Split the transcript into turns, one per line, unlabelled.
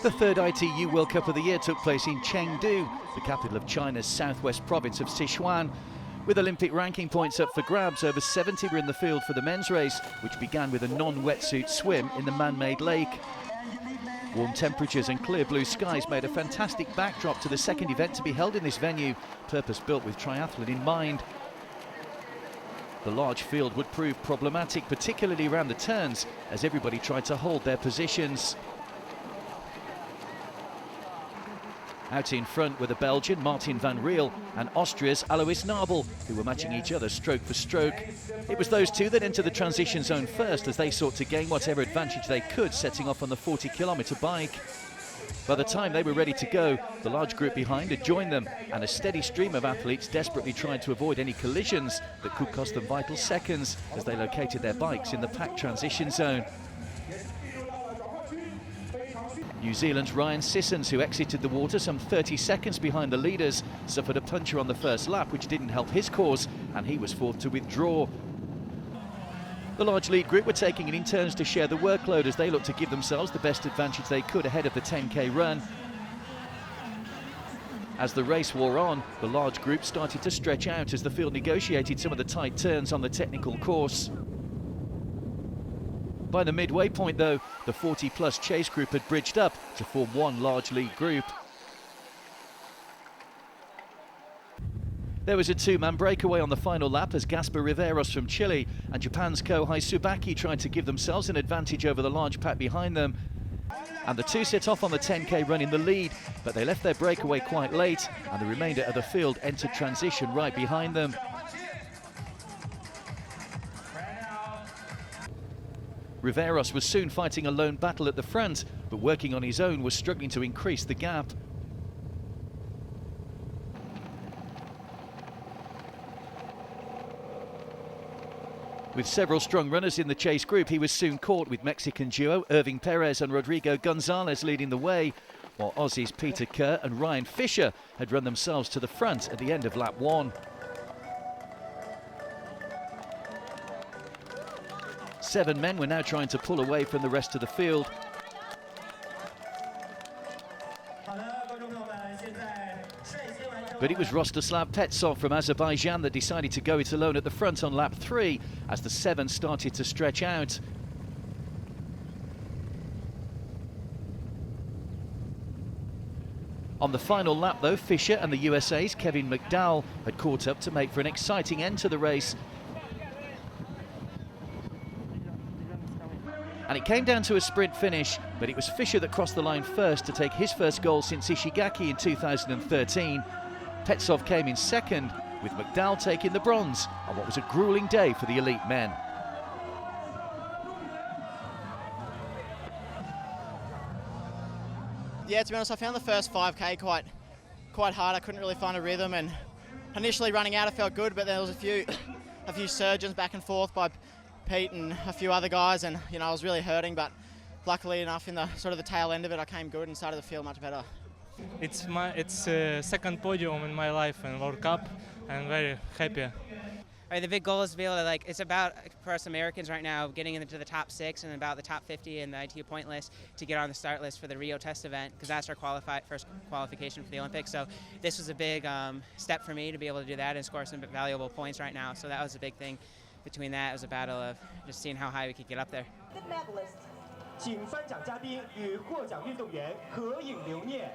The third ITU World Cup of the year took place in Chengdu, the capital of China's southwest province of Sichuan. With Olympic ranking points up for grabs, over 70 were in the field for the men's race, which began with a non-wetsuit swim in the man-made lake. Warm temperatures and clear blue skies made a fantastic backdrop to the second event to be held in this venue, purpose-built with triathlon in mind. The large field would prove problematic, particularly around the turns, as everybody tried to hold their positions. Out in front were the Belgian Martin van Riel and Austria's Alois Nabel, who were matching each other stroke for stroke. It was those two that entered the transition zone first as they sought to gain whatever advantage they could, setting off on the 40-kilometre bike. By the time they were ready to go, the large group behind had joined them, and a steady stream of athletes desperately tried to avoid any collisions that could cost them vital seconds as they located their bikes in the packed transition zone. New Zealand's Ryan Sissons, who exited the water some 30 seconds behind the leaders, suffered a puncture on the first lap which didn't help his cause, and he was forced to withdraw. The large lead group were taking it in turns to share the workload as they looked to give themselves the best advantage they could ahead of the 10k run. As the race wore on, the large group started to stretch out as the field negotiated some of the tight turns on the technical course. By the midway point though, the 40-plus chase group had bridged up to form one large lead group. There was a two-man breakaway on the final lap as Gaspar Riveros from Chile and Japan's Kohei Tsubaki tried to give themselves an advantage over the large pack behind them. And the two set off on the 10k run in the lead, but they left their breakaway quite late and the remainder of the field entered transition right behind them. Riveros was soon fighting a lone battle at the front, but working on his own was struggling to increase the gap. With several strong runners in the chase group, he was soon caught with Mexican duo Irving Perez and Rodrigo Gonzalez leading the way, while Aussies Peter Kerr and Ryan Fisher had run themselves to the front at the end of lap 1. 7 men were now trying to pull away from the rest of the field. But it was Rostislav Petsov from Azerbaijan that decided to go it alone at the front on lap 3 as the 7 started to stretch out. On the final lap though, Fisher and the USA's Kevin McDowell had caught up to make for an exciting end to the race. And it came down to a sprint finish, but it was Fisher that crossed the line first to take his first goal since Ishigaki in 2013. Petsov came in second, with McDowell taking the bronze on what was a grueling day for the elite men.
Yeah, to be honest, I found the first 5k quite hard. I couldn't really find a rhythm, and initially running out I felt good, but there was a few surges back and forth by Pete and a few other guys, and I was really hurting, but luckily enough in the sort of the tail end of it I came good and started to feel much better.
It's second podium in my life in World Cup, and I'm very happy.
The big goal is to be able to, it's about, for us Americans right now, getting into the top 6 and about the top 50 in the ITU point list to get on the start list for the Rio test event, because that's our first qualification for the Olympics. So this was a big step for me to be able to do that and score some valuable points right now. So that was a big thing. Between that, it was a battle of just seeing how high we could get up there.
The medalist. 请颁奖嘉宾与获奖运动员合影留念。